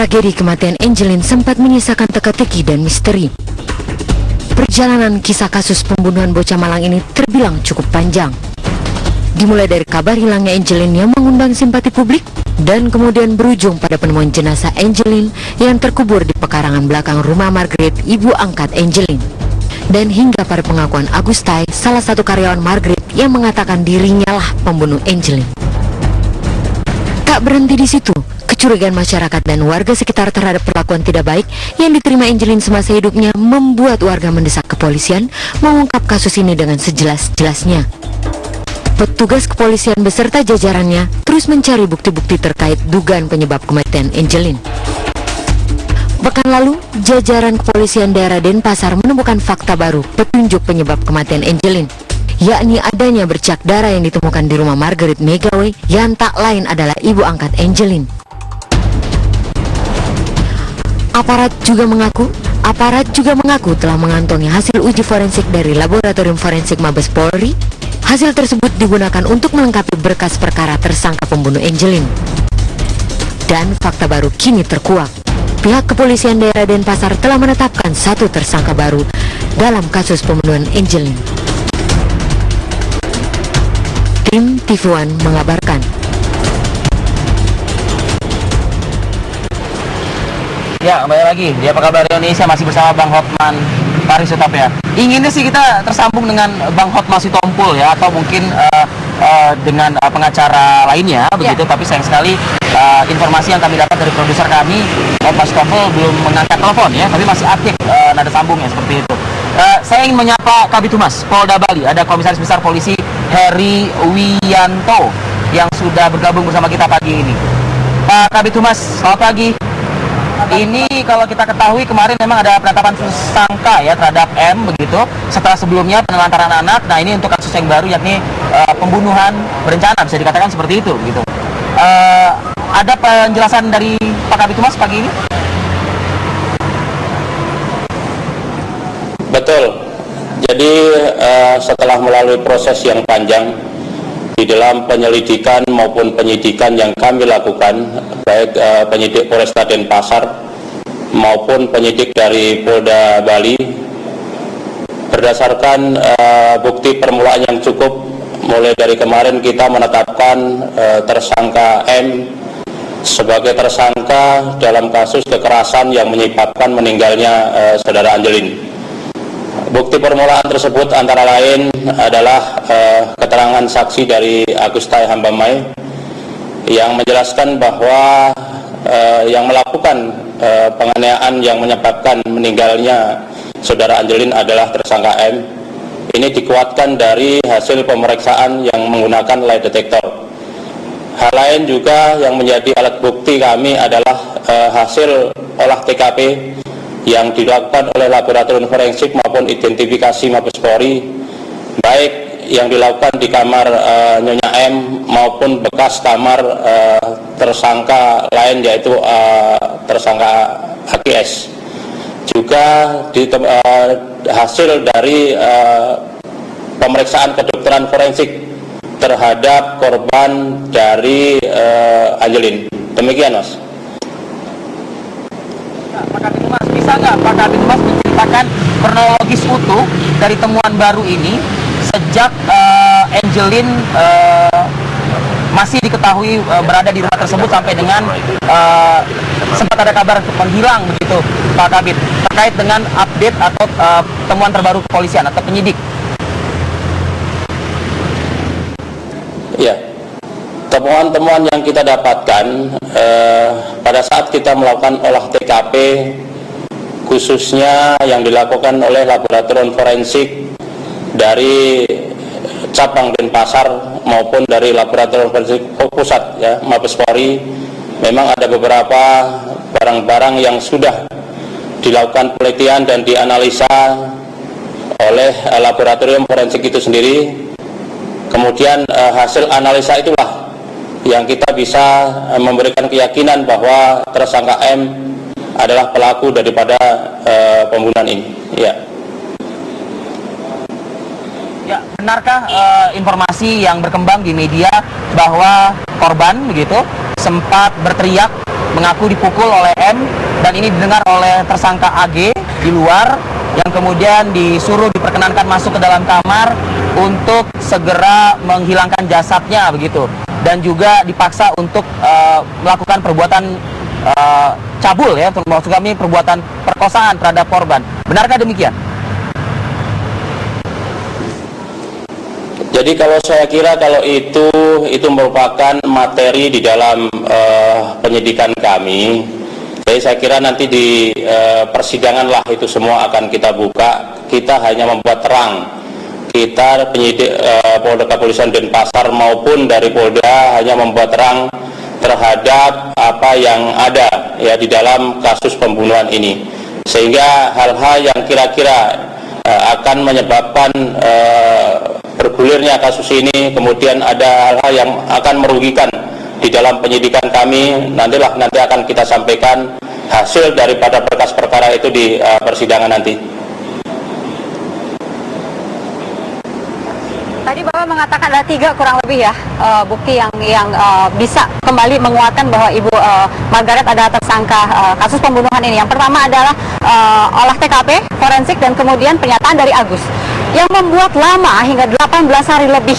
Tragedi kematian Angelin sempat menyisakan teka-teki dan misteri. Perjalanan kisah kasus pembunuhan bocah Malang ini terbilang cukup panjang. Dimulai dari kabar hilangnya Angelin yang mengundang simpati publik, dan kemudian berujung pada penemuan jenazah Angelin yang terkubur di pekarangan belakang rumah Margaret, ibu angkat Angelin. Dan hingga pada pengakuan Agustai, salah satu karyawan Margaret yang mengatakan dirinya lah pembunuh Angelin. Tak berhenti di situ, kecurigaan masyarakat dan warga sekitar terhadap perlakuan tidak baik yang diterima Angelin semasa hidupnya membuat warga mendesak kepolisian mengungkap kasus ini dengan sejelas-jelasnya. Petugas kepolisian beserta jajarannya terus mencari bukti-bukti terkait dugaan penyebab kematian Angelin. Pekan lalu, jajaran kepolisian daerah Denpasar menemukan fakta baru petunjuk penyebab kematian Angelin, yakni adanya bercak darah yang ditemukan di rumah Margaret Megawai yang tak lain adalah ibu angkat Angelin. Aparat juga mengaku telah mengantongi hasil uji forensik dari Laboratorium Forensik Mabes Polri. Hasil tersebut digunakan untuk melengkapi berkas perkara tersangka pembunuh Angelin. Dan fakta baru kini terkuak. Pihak kepolisian daerah Denpasar telah menetapkan satu tersangka baru dalam kasus pembunuhan Angelin. Tim TV One mengabarkan. Ya, kembali lagi di Apa Kabar Indonesia, masih bersama Bang Hotman Paris Utapia. Inginnya sih kita tersambung dengan Bang Hotman Sitompul ya, atau mungkin dengan pengacara lainnya begitu, tapi sayang sekali informasi yang kami dapat dari produser kami, Hotman Sitompul belum mengangkat telepon ya, tapi masih aktif nada sambungnya seperti itu. Saya ingin menyapa Kabid Humas Polda Bali, ada Komisaris Besar Polisi Heri Wiyanto yang sudah bergabung bersama kita pagi ini. Pak Kabid Humas, selamat pagi. Ini kalau kita ketahui kemarin memang ada penetapan tersangka ya terhadap M begitu, setelah sebelumnya penelantaran anak. Nah, ini untuk kasus yang baru yakni pembunuhan berencana, bisa dikatakan seperti itu gitu. Ada penjelasan dari Pak Kabid Humas pagi ini? Betul. Jadi setelah melalui proses yang panjang di dalam penyelidikan maupun penyidikan yang kami lakukan, baik penyidik Polresta Denpasar maupun penyidik dari Polda Bali, berdasarkan bukti permulaan yang cukup, mulai dari kemarin kita menetapkan tersangka M sebagai tersangka dalam kasus kekerasan yang menyebabkan meninggalnya saudara Angelin. Bukti permulaan tersebut antara lain adalah keterangan saksi dari Agustai Hambamai yang menjelaskan bahwa yang melakukan penganiayaan yang menyebabkan meninggalnya saudara Angelin adalah tersangka M. Ini dikuatkan dari hasil pemeriksaan yang menggunakan lie detector. Hal lain juga yang menjadi alat bukti kami adalah hasil olah TKP yang dilakukan oleh Laboratorium Forensik maupun identifikasi Mabes Polri, baik yang dilakukan di kamar Nyonya M maupun bekas kamar tersangka lain yaitu tersangka AGS. Juga hasil dari pemeriksaan kedokteran forensik terhadap korban dari Angelin. Demikian, Mas. Pak Kabid Humas, bisa nggak Pak Kabid Humas menceritakan kronologis utuh dari temuan baru ini sejak Angelin masih diketahui berada di rumah tersebut sampai dengan sempat ada kabar menghilang begitu, Pak Kabid, terkait dengan update atau temuan terbaru kepolisian atau penyidik? Ya, temuan-temuan yang kita dapatkan pada saat kita melakukan olah TKP, khususnya yang dilakukan oleh Laboratorium Forensik dari cabang Denpasar maupun dari Laboratorium Forensik Pusat ya, Mabes Polri, memang ada beberapa barang-barang yang sudah dilakukan penelitian dan dianalisa oleh Laboratorium Forensik itu sendiri. Kemudian hasil analisa itulah yang kita bisa memberikan keyakinan bahwa tersangka M adalah pelaku daripada pembunuhan ini. Ya. Ya, benarkah informasi yang berkembang di media bahwa korban begitu sempat berteriak mengaku dipukul oleh M, dan ini didengar oleh tersangka AG di luar, yang kemudian disuruh diperkenankan masuk ke dalam kamar untuk segera menghilangkan jasadnya begitu, dan juga dipaksa untuk melakukan perbuatan cabul ya, maksud kami perbuatan perkosaan terhadap korban. Benarkah demikian? Jadi kalau saya kira kalau itu merupakan materi di dalam penyidikan kami. Jadi saya kira nanti di persidangan lah itu semua akan kita buka. Kita hanya membuat terang. Kita penyidik Polda Kepolisian Denpasar maupun dari Polda hanya membuat terang terhadap apa yang ada ya di dalam kasus pembunuhan ini. Sehingga hal-hal yang kira-kira akan menyebabkan bergulirnya kasus ini, kemudian ada hal-hal yang akan merugikan di dalam penyidikan kami, nanti akan kita sampaikan hasil daripada berkas perkara itu di persidangan nanti. Tadi Bapak mengatakan ada 3 kurang lebih ya bukti yang bisa kembali menguatkan bahwa Ibu Margaret adalah tersangka kasus pembunuhan ini. Yang pertama adalah olah TKP, forensik, dan kemudian pernyataan dari Agus. Yang membuat lama hingga 18 hari lebih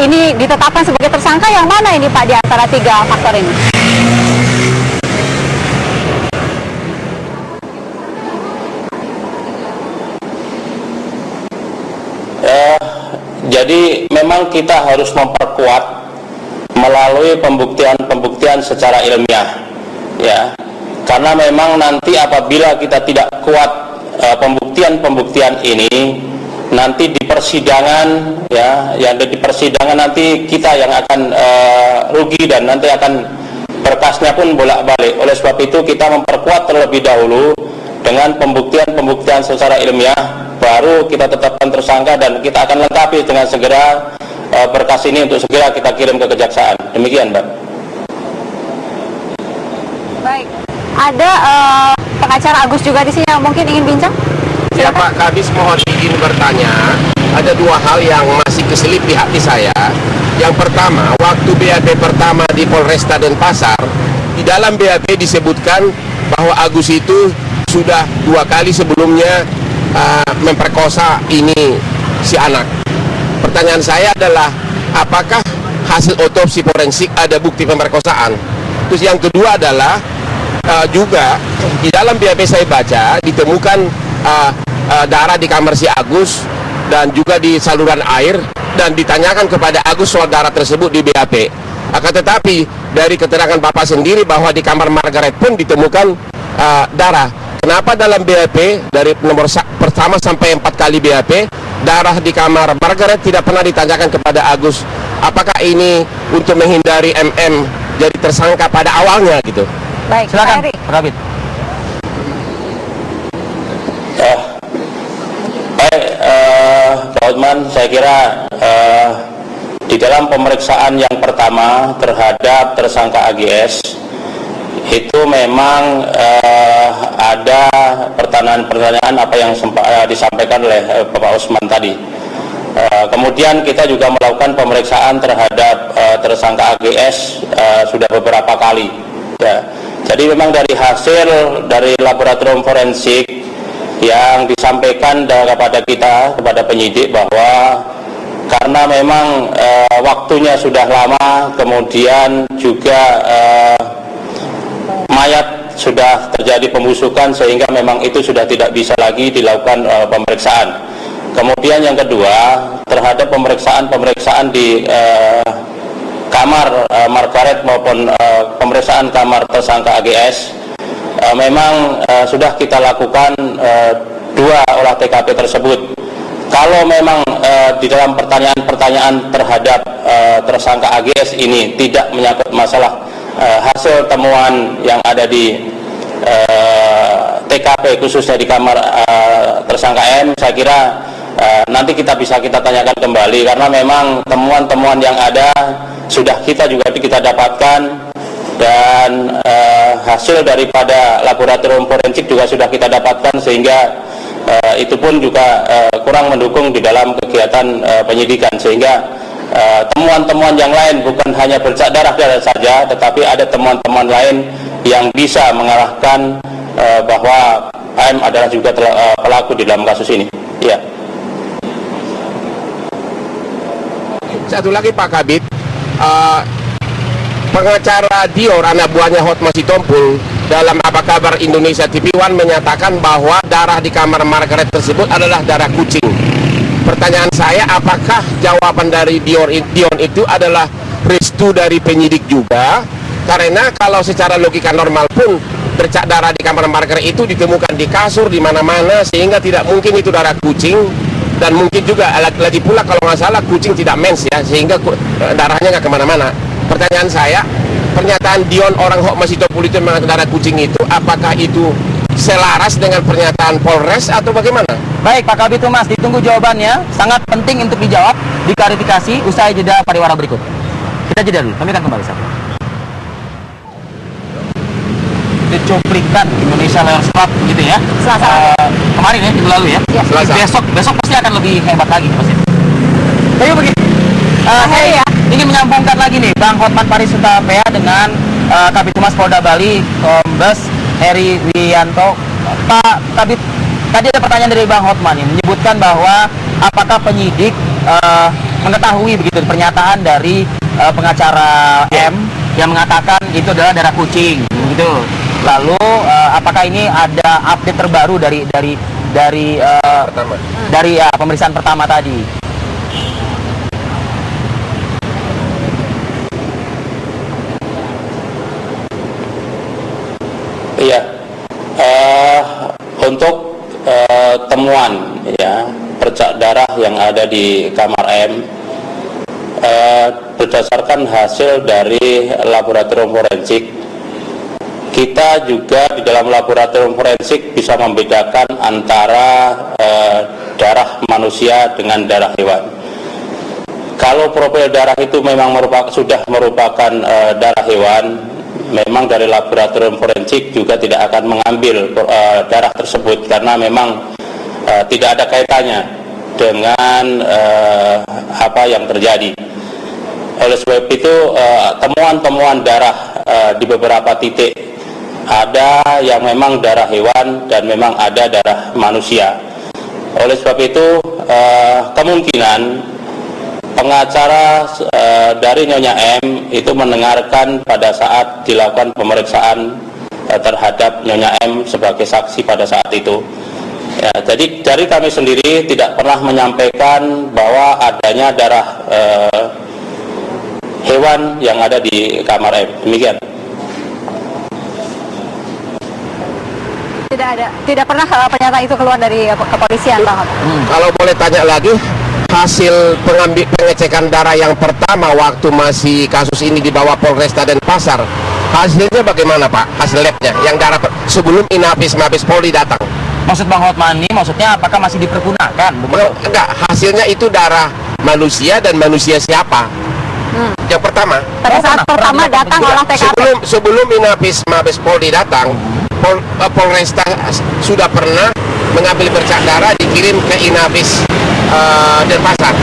ini ditetapkan sebagai tersangka, yang mana ini Pak di antara 3 faktor ini? Jadi memang kita harus memperkuat melalui pembuktian secara ilmiah, ya. Karena memang nanti apabila kita tidak kuat pembuktian ini, nanti di persidangan, ya, yang di persidangan nanti kita yang akan rugi dan nanti akan berkasnya pun bolak-balik. Oleh sebab itu kita memperkuat terlebih dahulu dengan pembuktian secara ilmiah, baru kita tetapkan tersangka dan kita akan lengkapi dengan segera berkas ini untuk segera kita kirim ke kejaksaan. Demikian, Mbak. Baik, ada pengacara Agus juga di sini yang mungkin ingin bincang. Ya Pak Kabis, mohon izin bertanya. Ada 2 hal yang masih keselip di hati saya. Yang pertama, waktu BAP pertama di Polresta Denpasar, di dalam BAP disebutkan bahwa Agus itu sudah 2 kali sebelumnya memperkosa ini si anak. Pertanyaan saya adalah, apakah hasil otopsi forensik ada bukti pemerkosaan? Terus yang kedua adalah juga di dalam BAP saya baca ditemukan darah di kamar si Agus dan juga di saluran air, dan ditanyakan kepada Agus soal darah tersebut di BAP. Akan tetapi dari keterangan Bapak sendiri bahwa di kamar Margaret pun ditemukan darah. Kenapa dalam BAP dari nomor pertama sampai 4 kali BAP darah di kamar Margaret tidak pernah ditanyakan kepada Agus? Apakah ini untuk menghindari MM jadi tersangka pada awalnya gitu? Baik, silakan Pak Pak Kabit. Pak Hotman, saya kira di dalam pemeriksaan yang pertama terhadap tersangka AGS itu memang ada pertanyaan-pertanyaan apa yang disampaikan oleh Bapak Usman tadi. Kemudian kita juga melakukan pemeriksaan terhadap tersangka AGS sudah beberapa kali. Ya. Jadi memang dari hasil dari laboratorium forensik yang disampaikan kepada kita, kepada penyidik, bahwa karena memang waktunya sudah lama, kemudian juga mayat sudah terjadi pembusukan, sehingga memang itu sudah tidak bisa lagi dilakukan pemeriksaan. Kemudian yang kedua, terhadap pemeriksaan di kamar Margaret maupun pemeriksaan kamar tersangka AGS, memang sudah kita lakukan 2 olah TKP tersebut. Kalau memang di dalam pertanyaan-pertanyaan terhadap tersangka AGS ini tidak menyangkut masalah hasil temuan yang ada di TKP khususnya di kamar tersangka M, saya kira nanti kita tanyakan kembali, karena memang temuan-temuan yang ada sudah kita dapatkan, dan hasil daripada laboratorium forensik juga sudah kita dapatkan, sehingga itu pun juga kurang mendukung di dalam kegiatan penyidikan, sehingga temuan-temuan yang lain bukan hanya bercak darah saja, tetapi ada temuan-temuan lain yang bisa mengarahkan bahwa AM adalah juga pelaku di dalam kasus ini. Ya. Satu lagi Pak Kabit, pengacara Dior, anak buahnya Hotma Sitompul, dalam Apa Kabar Indonesia TV One menyatakan bahwa darah di kamar Margaret tersebut adalah darah kucing. Pertanyaan saya, apakah jawaban dari Dion itu adalah restu dari penyidik juga? Karena kalau secara logika normal pun bercak darah di kamar Margaret itu ditemukan di kasur di mana-mana, sehingga tidak mungkin itu darah kucing. Dan mungkin juga lagi pula kalau nggak salah kucing tidak mens ya, sehingga darahnya nggak kemana-mana. Pertanyaan saya, pernyataan Dion orang Hotma Sitompul itu mengatakan darah kucing itu, apakah itu selaras dengan pernyataan Polres atau bagaimana? Baik Pak Kabit Humas, ditunggu jawabannya. Sangat penting untuk dijawab, diklarifikasi usai jeda pariwara berikut. Kita jeda dulu, kami akan kembali saat ini. Cuplikan Indonesia Lions Club gitu ya. Selasa. Kemarin ya, minggu lalu ya. Selasa. Besok pasti akan lebih hebat lagi pasti. Tapi begini, Heri ya. ingin menyambungkan lagi nih Bang Hotman Paris Hutapea dengan Kabid Humas Polda Bali, Kombes Heri Wiyanto. Pak Kabid, tadi ada pertanyaan dari Bang Hotman yang menyebutkan bahwa apakah penyidik mengetahui begitu pernyataan dari pengacara M yang mengatakan itu adalah darah kucing, gitu. Lalu apakah ini ada update terbaru dari pemeriksaan pertama tadi? Iya, untuk temuan ya bercak darah yang ada di kamar M, berdasarkan hasil dari laboratorium forensik, kita juga di dalam laboratorium forensik bisa membedakan antara darah manusia dengan darah hewan. Kalau profil darah itu memang sudah merupakan darah hewan, memang dari laboratorium forensik juga tidak akan mengambil darah tersebut karena memang tidak ada kaitannya dengan apa yang terjadi. Oleh sebab itu temuan-temuan darah di beberapa titik ada yang memang darah hewan dan memang ada darah manusia. Oleh sebab itu kemungkinan pengacara dari Nyonya M itu mendengarkan pada saat dilakukan pemeriksaan terhadap Nyonya M sebagai saksi pada saat itu. Ya, jadi dari kami sendiri tidak pernah menyampaikan bahwa adanya darah hewan yang ada di kamar M. Demikian. Tidak pernah pernyataan itu keluar dari kepolisian, Bang. Kalau boleh tanya lagi, hasil pengecekan darah yang pertama waktu masih kasus ini di bawah Polresta Denpasar, hasilnya bagaimana Pak? Hasil labnya yang darah sebelum Inafis Mabes Polri datang. Maksud Bang Hotman ini maksudnya apakah masih dipergunakan? Enggak, hasilnya itu darah manusia dan manusia siapa? Yang pertama. Pada saat pertama datang olah TKP. Sebelum Inafis Mabes Polri datang, Polresta sudah pernah mengambil bercak darah dikirim ke Inafis Denpasar,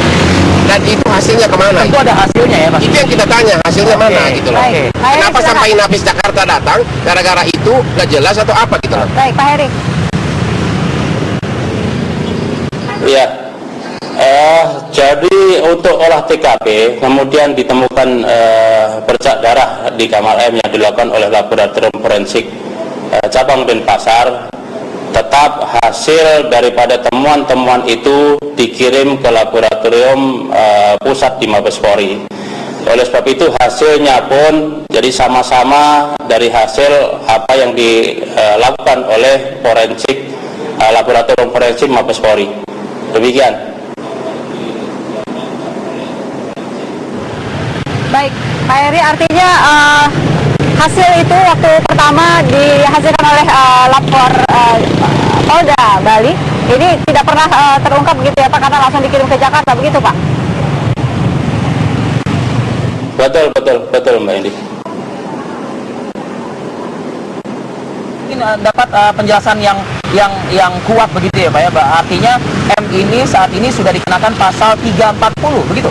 dan itu hasilnya kemana? Itu ada hasilnya ya Mas? Itu yang kita tanya, hasilnya mana gitu loh. Baik. Kenapa Silakan. sampai Inafis Jakarta datang? Gara-gara itu nggak jelas atau apa gitu loh? Baik, Pak Heri. Ya, jadi untuk olah TKP kemudian ditemukan bercak darah di kamar M yang dilakukan oleh laboratorium forensik cabang Denpasar. Tetap hasil daripada temuan-temuan itu dikirim ke laboratorium pusat di Mabes Polri. Oleh sebab itu hasilnya pun jadi sama-sama dari hasil apa yang dilakukan oleh forensik laboratorium forensik Mabes Polri. Demikian. Baik, Pak Heri, artinya hasil itu waktu pertama dihasilkan oleh lapor Polda Bali ini tidak pernah terungkap begitu ya Pak, karena langsung dikirim ke Jakarta begitu Pak? Betul Mbak Indi. Mungkin dapat penjelasan yang kuat begitu ya Pak ya. Artinya M ini saat ini sudah dikenakan pasal 340 begitu.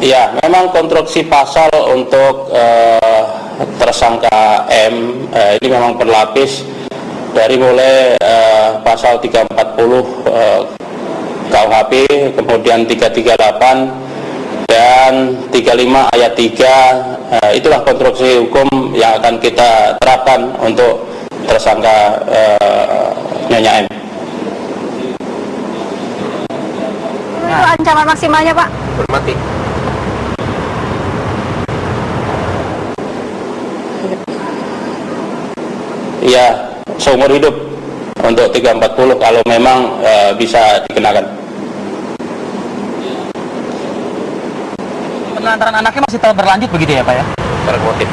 Ya, memang konstruksi pasal untuk tersangka M ini memang berlapis dari mulai pasal 340 KUHP, kemudian 338 dan 35 ayat 3. Itulah konstruksi hukum yang akan kita terapkan untuk tersangka Nyonya M. Itu ancaman maksimalnya, Pak? Mati. Ya, seumur hidup untuk 340 kalau memang bisa dikenakan. Penelantaran anaknya masih tetap berlanjut begitu ya Pak ya? Motif.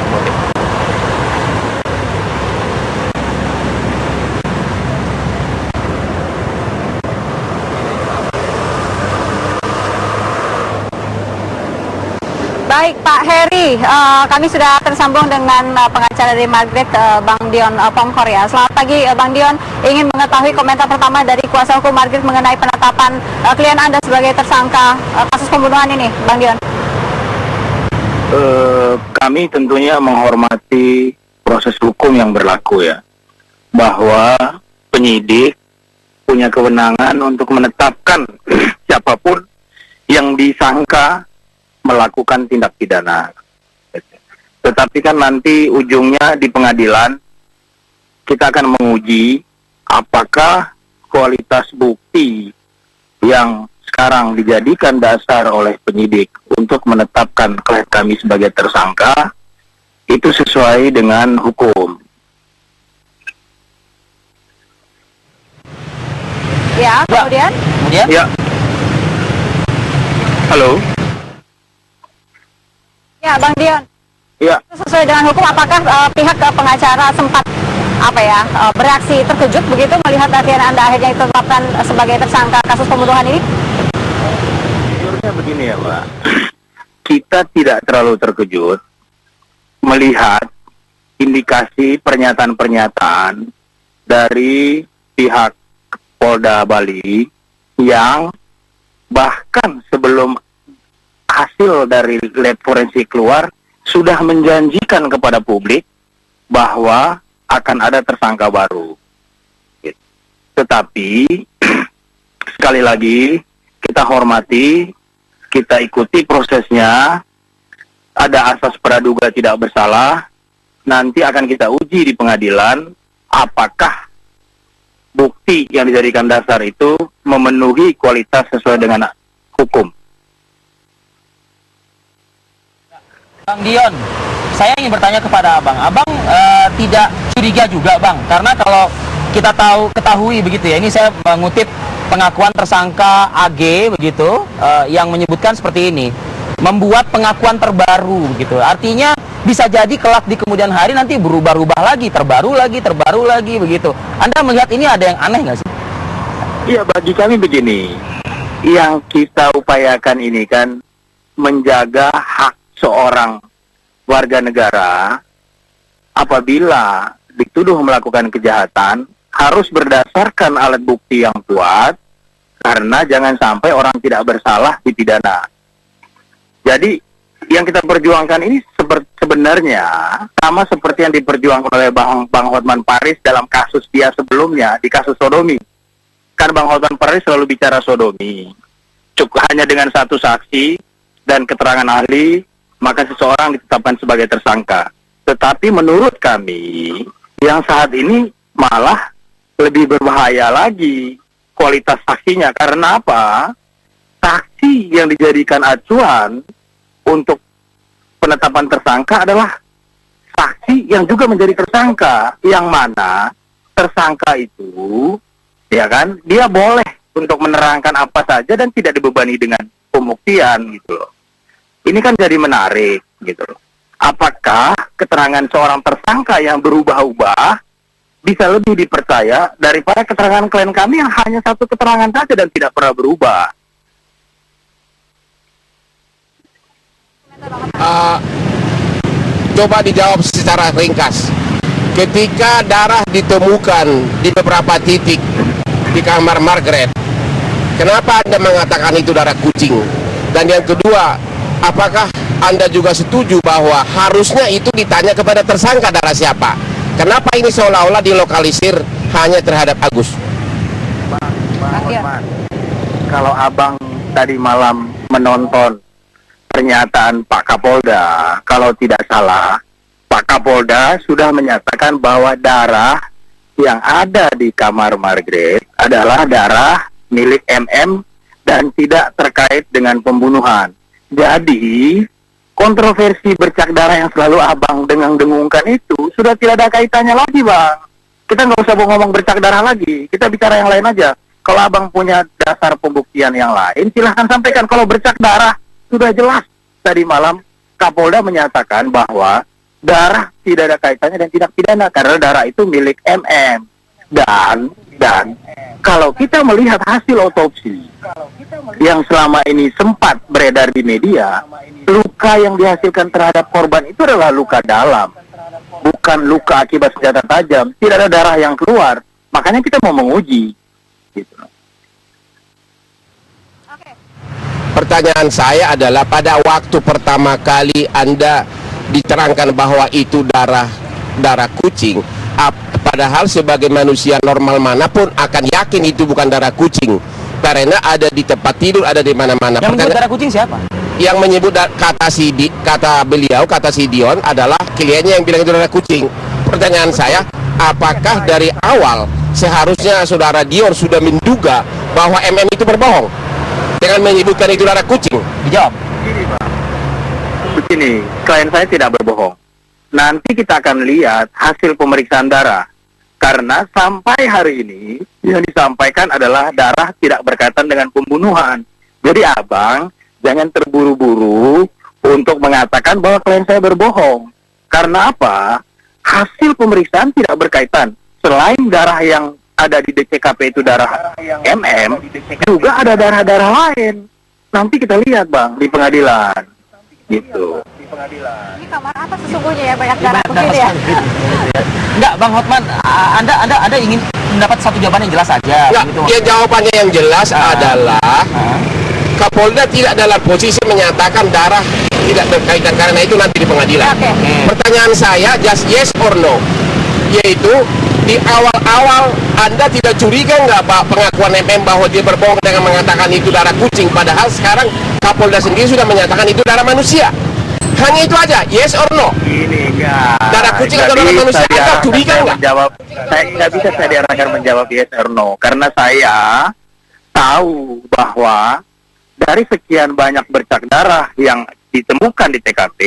Baik Pak Heri, kami sudah tersambung dengan pengacara dari Margaret, Bang Dion Pongkor ya. Selamat pagi Bang Dion, ingin mengetahui komentar pertama dari kuasa hukum Margaret mengenai penetapan klien Anda sebagai tersangka kasus pembunuhan ini, Bang Dion. Kami tentunya menghormati proses hukum yang berlaku ya, bahwa penyidik punya kewenangan untuk menetapkan siapapun yang disangka melakukan tindak pidana. Tetapi kan nanti ujungnya di pengadilan kita akan menguji apakah kualitas bukti yang sekarang dijadikan dasar oleh penyidik untuk menetapkan klien kami sebagai tersangka itu sesuai dengan hukum. Ya, kemudian? Ya. Halo. Ya, Bang Dion. Ya. Sesuai dengan hukum, apakah pihak pengacara sempat bereaksi terkejut begitu melihat klien Anda akhirnya ditetapkan sebagai tersangka kasus pembunuhan ini? Jujurnya begini ya Mbak, kita tidak terlalu terkejut melihat indikasi pernyataan-pernyataan dari pihak Polda Bali yang bahkan sebelum hasil dari lab forensik keluar sudah menjanjikan kepada publik bahwa akan ada tersangka baru. Tetapi sekali lagi kita hormati, kita ikuti prosesnya. Ada asas praduga tidak bersalah. Nanti akan kita uji di pengadilan apakah bukti yang dijadikan dasar itu memenuhi kualitas sesuai dengan hukum. Bang Dion, saya ingin bertanya kepada Abang. Abang tidak curiga juga Bang, karena kalau kita ketahui begitu ya, ini saya mengutip pengakuan tersangka AG begitu, yang menyebutkan seperti ini, membuat pengakuan terbaru begitu. Artinya bisa jadi kelak di kemudian hari nanti berubah-ubah lagi, terbaru lagi begitu. Anda melihat ini ada yang aneh nggak sih? Iya, bagi kami begini, yang kita upayakan ini kan menjaga hak seorang warga negara apabila dituduh melakukan kejahatan harus berdasarkan alat bukti yang kuat, karena jangan sampai orang tidak bersalah dipidana. Jadi yang kita perjuangkan ini sebenarnya sama seperti yang diperjuangkan oleh Bang Hotman Paris dalam kasus dia sebelumnya di kasus sodomi. Kan Bang Hotman Paris selalu bicara sodomi, cukup hanya dengan satu saksi dan keterangan ahli maka seseorang ditetapkan sebagai tersangka. Tetapi menurut kami yang saat ini malah lebih berbahaya lagi kualitas saksinya. Karena apa? Saksi yang dijadikan acuan untuk penetapan tersangka adalah saksi yang juga menjadi tersangka, yang mana tersangka itu ya kan dia boleh untuk menerangkan apa saja dan tidak dibebani dengan pembuktian gitu loh. Ini kan jadi menarik gitu loh. Apakah keterangan seorang tersangka yang berubah-ubah bisa lebih dipercaya daripada keterangan klien kami yang hanya satu keterangan saja dan tidak pernah berubah? Coba dijawab secara ringkas. Ketika darah ditemukan di beberapa titik di kamar Margaret, kenapa Anda mengatakan itu darah kucing? Dan yang kedua, apakah Anda juga setuju bahwa harusnya itu ditanya kepada tersangka darah siapa? Kenapa ini seolah-olah dilokalisir hanya terhadap Agus? Kalau abang tadi malam menonton pernyataan Pak Kapolda, kalau tidak salah, Pak Kapolda sudah menyatakan bahwa darah yang ada di kamar Margaret adalah darah milik MM dan tidak terkait dengan pembunuhan. Jadi, kontroversi bercak darah yang selalu abang dengung-dengungkan itu sudah tidak ada kaitannya lagi, Bang. Kita nggak usah ngomong bercak darah lagi, kita bicara yang lain aja. Kalau abang punya dasar pembuktian yang lain, silahkan sampaikan. Kalau bercak darah, sudah jelas tadi malam Kapolda menyatakan bahwa darah tidak ada kaitannya dan tidak pidana karena darah itu milik MM. Dan kalau kita melihat hasil otopsi yang selama ini sempat beredar di media, luka yang dihasilkan terhadap korban itu adalah luka dalam, bukan luka akibat senjata tajam. Tidak ada darah yang keluar, makanya kita mau menguji. Gitu. Pertanyaan saya adalah pada waktu pertama kali Anda diterangkan bahwa itu darah kucing, padahal sebagai manusia normal manapun akan yakin itu bukan darah kucing karena ada di tempat tidur, ada di mana-mana. Yang menyebut darah kucing siapa? Yang menyebut kata si Dion adalah kliennya yang bilang itu darah kucing. Pertanyaan saya, apakah dari awal seharusnya saudara Dion sudah menduga bahwa MM itu berbohong dengan menyebutkan itu darah kucing? Dijawab. Begini, klien saya tidak berbohong. Nanti kita akan lihat hasil pemeriksaan darah. Karena sampai hari ini yang disampaikan adalah darah tidak berkaitan dengan pembunuhan. Jadi abang jangan terburu-buru untuk mengatakan bahwa klien saya berbohong. Karena apa? Hasil pemeriksaan tidak berkaitan. Selain darah yang ada di DCKP itu darah MM, juga ada darah-darah lain. Nanti kita lihat bang di pengadilan. Gitu. Ini kamar atas sesungguhnya ya, banyak darah begitu ya. Enggak, Bang Hotman, Anda ingin mendapat satu jawaban yang jelas aja. Enggak, gitu. ya jawabannya yang jelas adalah Kapolda tidak dalam posisi menyatakan darah tidak berkaitan karena itu nanti di pengadilan. Pertanyaan saya just yes or no, yaitu di awal-awal Anda tidak curiga nggak Pak pengakuan MM bahwa dia berbohong dengan mengatakan itu darah kucing, padahal sekarang Kapolda sendiri sudah menyatakan itu darah manusia. Hanya itu aja, yes or no? Ini enggak. Darah kucing atau darah manusia, Anda curiga nggak? Saya nggak bisa saya diarahkan menjawab yes or no, karena saya tahu bahwa dari sekian banyak bercak darah yang ditemukan di TKP,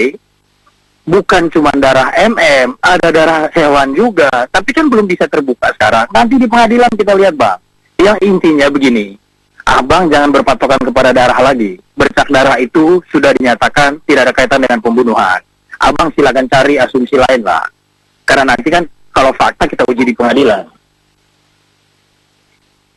bukan cuma darah MM, ada darah hewan juga, tapi kan belum bisa terbuka sekarang. Nanti di pengadilan kita lihat bang. Yang intinya begini, abang jangan berpatokan kepada darah lagi. Bercak darah itu sudah dinyatakan tidak ada kaitan dengan pembunuhan. Abang silakan cari asumsi lain lah. Karena nanti kan kalau fakta kita uji di pengadilan.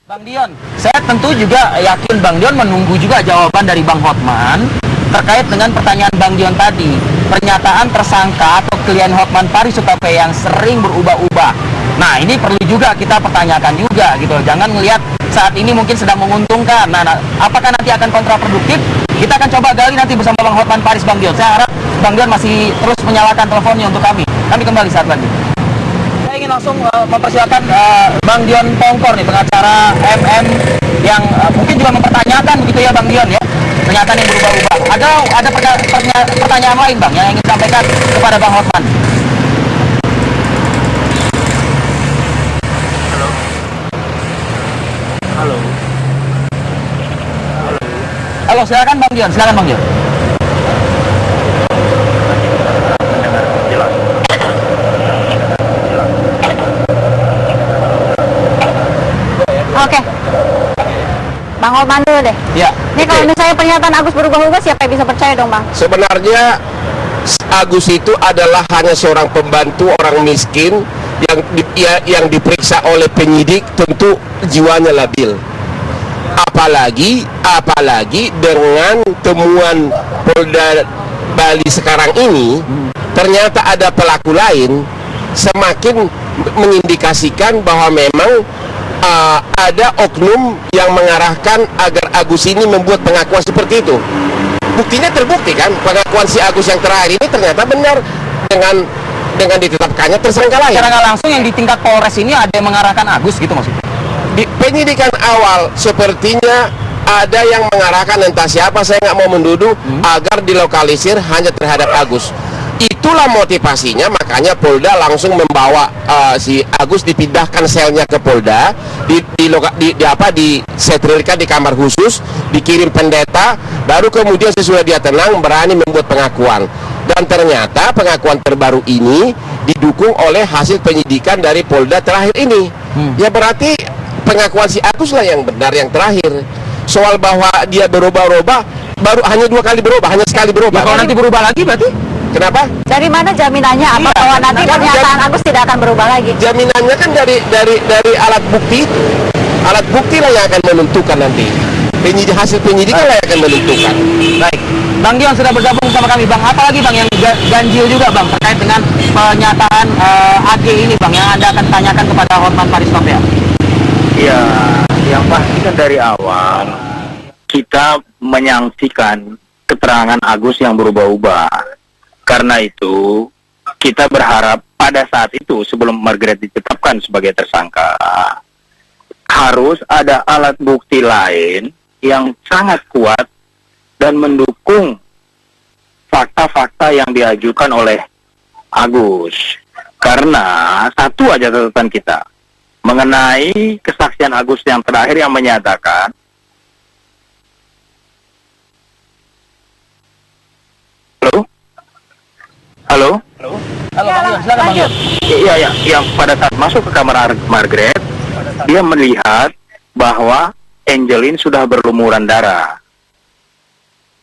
Bang Dion, saya tentu juga yakin Bang Dion menunggu juga jawaban dari Bang Hotman terkait dengan pertanyaan Bang Dion tadi. Pernyataan tersangka atau klien Hotman Paris Hutapea yang sering berubah-ubah. Nah, ini perlu juga kita pertanyakan juga gitu. Jangan melihat saat ini mungkin sedang menguntungkan. Nah, apakah nanti akan kontraproduktif? Kita akan coba gali nanti bersama Bang Hotman Paris, Bang Dion. Saya harap Bang Dion masih terus menyalakan teleponnya untuk kami. Kami kembali saat lagi. Saya ingin langsung mempersilakan Bang Dion Pongkor nih, pengacara MM yang mungkin juga mempertanyakan begitu ya Bang Dion ya, pernyataan yang berubah-ubah. Ada pertanyaan lain Bang yang ingin disampaikan kepada Bang Hotman? Halo, silakan Bang Dion, silakan Bang Dion. Oke. Bang Hotman dulu deh. Ya. Ini kalau misalnya pernyataan Agus berubah-ubah, siapa yang bisa percaya dong Bang? Sebenarnya Agus itu adalah hanya seorang pembantu orang miskin yang diperiksa oleh penyidik, tentu jiwanya labil. Apalagi dengan temuan Polda Bali sekarang ini, ternyata ada pelaku lain, semakin mengindikasikan bahwa memang ada oknum yang mengarahkan agar Agus ini membuat pengakuan seperti itu. buktinya terbukti kan, pengakuan si Agus yang terakhir ini ternyata benar dengan ditetapkannya tersangka lain. Secara nggak langsung yang di tingkat Polres ini ada yang mengarahkan Agus gitu maksudnya? Di penyidikan awal sepertinya ada yang mengarahkan, entah siapa, saya nggak mau menduduh, agar dilokalisir hanya terhadap Agus. Itulah motivasinya, makanya Polda langsung membawa si Agus, dipindahkan selnya ke Polda, disetrilkan di kamar khusus, dikirim pendeta, baru kemudian sesudah dia tenang berani membuat pengakuan. Dan ternyata pengakuan terbaru ini didukung oleh hasil penyidikan dari Polda terakhir ini. Ya berarti pengakuan si Agus lah yang benar, yang terakhir. Soal bahwa dia berubah-ubah, baru hanya 2 kali berubah, hanya sekali berubah. Ya, kalau nanti berubah lagi berarti? Kenapa? Dari mana jaminannya apa bahwa nanti pernyataan Agus tidak akan berubah lagi? Jaminannya kan dari alat bukti. Alat bukti lah yang akan menentukan nanti. Hasil penyidikan lah yang akan menentukan. Baik, Bang Dion sudah bergabung sama kami. Bang, apa lagi Bang yang ganjil juga Bang terkait dengan pernyataan AG ini Bang, yang Anda akan tanyakan kepada Hotman Paris Topea? Ya, yang pasti kan dari awal kita menyaksikan keterangan Agus yang berubah-ubah. Karena itu kita berharap pada saat itu sebelum Margaret ditetapkan sebagai tersangka, harus ada alat bukti lain yang sangat kuat dan mendukung fakta-fakta yang diajukan oleh Agus. Karena satu aja catatan kita mengenai kesaksian Agus yang terakhir yang menyatakan Halo? Halo Bang Dion, silakan Bang Dion. Iya, yang pada saat masuk ke kamar Margaret, dia melihat bahwa Angelin sudah berlumuran darah.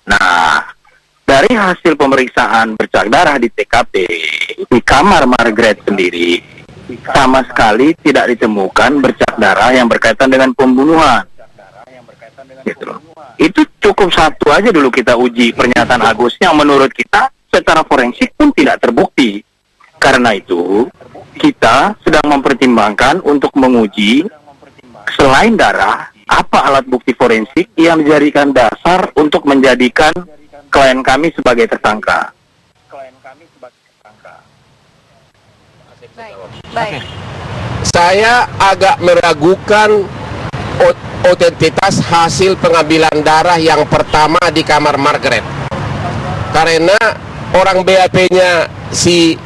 Nah, dari hasil pemeriksaan bercak darah di TKP, di kamar Margaret sendiri, sama sekali tidak ditemukan bercak darah yang berkaitan dengan pembunuhan. Gitu loh. Itu cukup satu aja dulu kita uji pernyataan Agus yang menurut kita secara forensik pun tidak terbukti. Karena itu, kita sedang mempertimbangkan untuk menguji selain darah, apa alat bukti forensik yang dijadikan dasar untuk menjadikan klien kami sebagai tersangka. Baik. Saya agak meragukan otentitas hasil pengambilan darah yang pertama di kamar Margaret. Karena orang BAP-nya si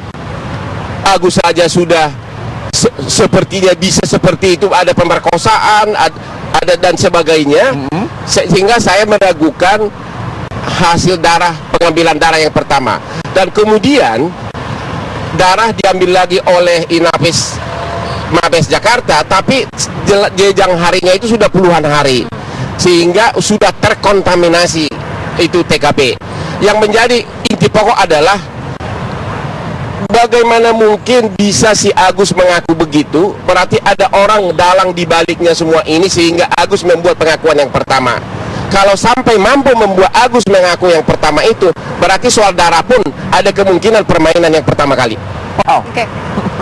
Agus saja sudah sepertinya bisa seperti itu, ada pemerkosaan, ada dan sebagainya, sehingga saya meragukan hasil pengambilan darah yang pertama. Dan kemudian darah diambil lagi oleh Inafis Mabes Jakarta, tapi jejak harinya itu sudah puluhan hari, sehingga sudah terkontaminasi itu TKP. Yang menjadi inti pokok adalah bagaimana mungkin bisa si Agus mengaku begitu. Berarti ada orang dalang di baliknya semua ini, sehingga Agus membuat pengakuan yang pertama. Kalau sampai mampu membuat Agus mengaku yang pertama itu, berarti soal darah pun ada kemungkinan permainan yang pertama kali. Oke.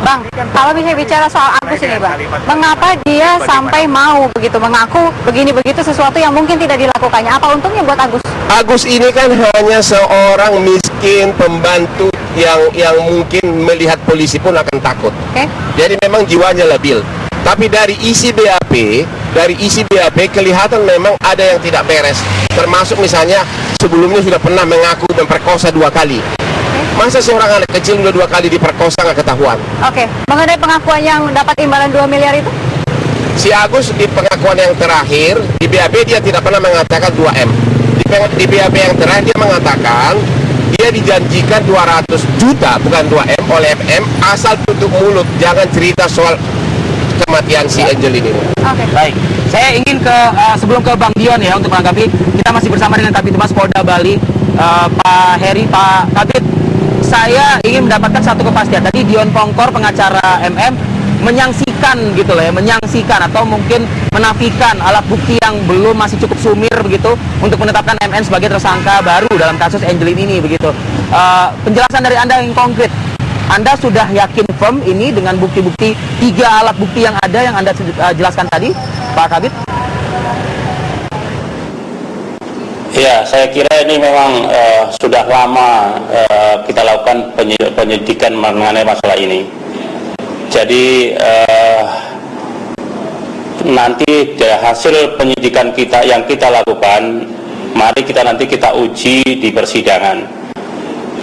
Bang, kalau bisa bicara soal Agus ini Bang, mengapa dia sampai mau begitu mengaku begini-begitu sesuatu yang mungkin tidak dilakukannya? Apa untungnya buat Agus? Agus ini kan hanya seorang miskin pembantu yang mungkin melihat polisi pun akan takut. Jadi memang jiwanya labil. Tapi dari isi BAP kelihatan memang ada yang tidak beres. Termasuk misalnya sebelumnya sudah pernah mengaku memperkosa 2 kali. Masa seorang anak kecil udah 2 kali diperkosa nggak ketahuan? Oke. Mengenai pengakuan yang dapat imbalan 2 miliar itu? Si Agus di pengakuan yang terakhir di BAP dia tidak pernah mengatakan 2M. Di BAP yang terakhir dia mengatakan dia dijanjikan 200 juta bukan 2M oleh FM, asal tutup mulut, jangan cerita soal kematian si Angelin ini. Oke. Baik, saya ingin sebelum ke Bang Dion ya untuk menanggapi, kita masih bersama dengan Kabid Humas Polda Bali, Pak Heri. Pak Kabid, saya ingin mendapatkan satu kepastian. Tadi Dion Pongkor, pengacara MM, menyaksikan gitu loh ya, menyaksikan atau mungkin menafikan alat bukti yang belum masih cukup sumir begitu untuk menetapkan MN sebagai tersangka baru dalam kasus Angelin ini begitu. Penjelasan dari Anda yang konkret, Anda sudah yakin firm ini dengan bukti-bukti 3 alat bukti yang ada yang Anda jelaskan tadi, Pak Kabid? Ya, saya kira ini memang sudah lama kita lakukan penyelidikan mengenai masalah ini. Jadi nanti dari hasil penyidikan kita yang kita lakukan, mari nanti kita uji di persidangan.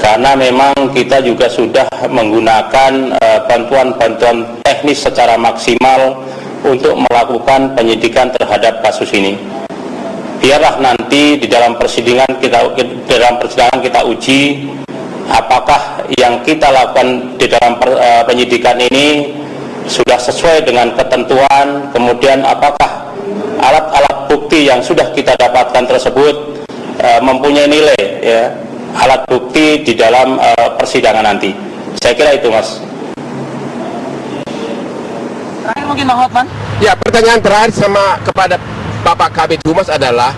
Karena memang kita juga sudah menggunakan bantuan-bantuan teknis secara maksimal untuk melakukan penyidikan terhadap kasus ini. Biarlah nanti di dalam persidangan kita uji apakah yang kita lakukan di dalam penyidikan ini sudah sesuai dengan ketentuan, kemudian apakah alat-alat bukti yang sudah kita dapatkan tersebut mempunyai nilai, ya, alat bukti di dalam persidangan nanti. Saya kira itu, Mas. Terakhir mungkin Bang Hotman. Ya, pertanyaan terakhir kepada Bapak Kabid Humas adalah,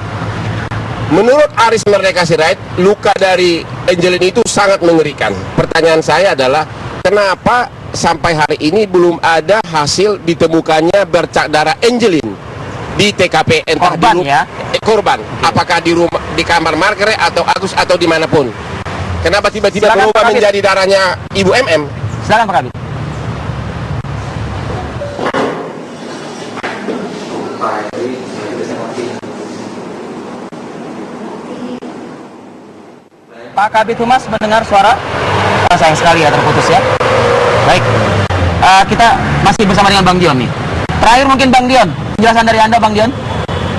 menurut Aris Merdeka Sirait, luka dari Angelin itu sangat mengerikan. Pertanyaan saya adalah, kenapa sampai hari ini belum ada hasil ditemukannya bercak darah Angelin di TKP, entah korban, di rumah, ya? Korban, apakah di rumah, di kamar Margaret atau Agus atau dimanapun? Kenapa tiba-tiba Silakan, berubah Pak Kabid. menjadi darahnya Ibu MM? Silakan Pak Kabid. Pak Kabid Humas mendengar suara? Sayang sekali ya, terputus ya. Baik, kita masih bersama dengan Bang Dion nih. Terakhir mungkin Bang Dion, penjelasan dari Anda Bang Dion.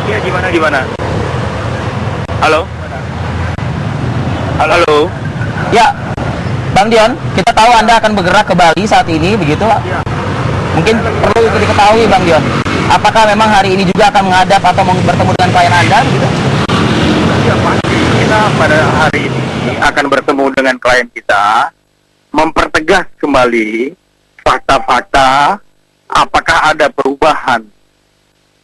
Iya, gimana? Halo? Halo? Ya, Bang Dion, kita tahu Anda akan bergerak ke Bali saat ini, begitu? Mungkin perlu diketahui Bang Dion, apakah memang hari ini juga akan menghadap atau bertemu dengan klien Anda, begitu? Ya, pasti kita pada hari ini akan bertemu dengan klien kita, mempertegas kembali fakta-fakta apakah ada perubahan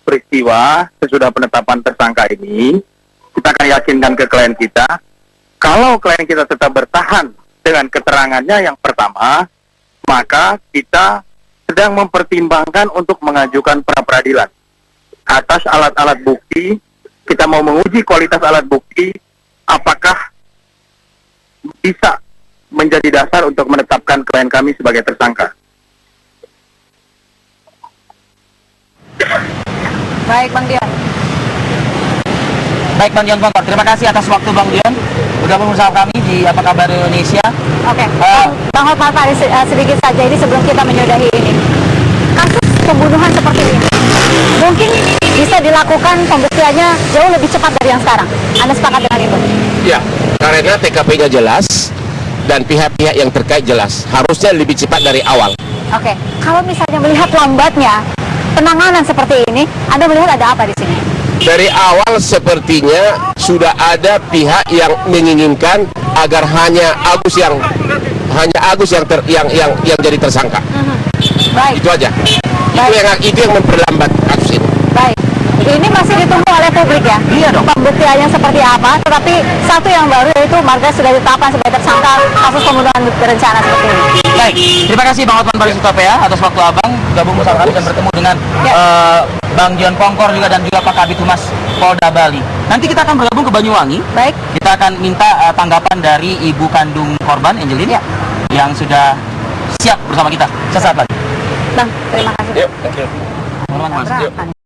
peristiwa sesudah penetapan tersangka ini. Kita akan yakinkan ke klien kita, kalau klien kita tetap bertahan dengan keterangannya yang pertama, maka kita sedang mempertimbangkan untuk mengajukan pra-peradilan atas alat-alat bukti. Kita mau menguji kualitas alat bukti, apakah bisa menjadi dasar untuk menetapkan klien kami sebagai tersangka. Baik, Bang Dion. Baik Bang Dion Pongkor, terima kasih atas waktu Bang Dion bergabung bersama kami di Apa Kabar Indonesia. Oke, Bang Hotman, Pak, sedikit saja ini sebelum kita menyudahi ini. Kasus pembunuhan seperti ini mungkin bisa dilakukan pembuktiannya jauh lebih cepat dari yang sekarang. Anda sepakat dengan itu? Ya, karena TKP-nya jelas dan pihak-pihak yang terkait jelas. Harusnya lebih cepat dari awal. Oke, kalau misalnya melihat lambatnya penanganan seperti ini, Anda melihat ada apa di sini? Dari awal sepertinya sudah ada pihak yang menginginkan agar hanya Agus yang jadi tersangka. Baik. Itu aja. Baik. Itu yang memperlambat kasus ini. Baik. Ini masih ditunggu oleh publik ya? Iya dong. Pembuktiannya seperti apa? Tetapi satu yang baru yaitu Margaret sudah ditetapkan sebagai tersangka kasus pembunuhan berencana seperti ini. Baik, terima kasih Bang Hotman Paris Utapea atas waktu Abang gabung bersama kami dan bertemu dengan Bang Dion Pongkor juga dan juga Pak Kabid Humas Polda Bali. Nanti kita akan bergabung ke Banyuwangi. Baik. Kita akan minta tanggapan dari ibu kandung korban Angelin yang sudah siap bersama kita sesaat lagi. Bang, terima kasih. Yuk, thank you. Teman-teman, Tabrakan.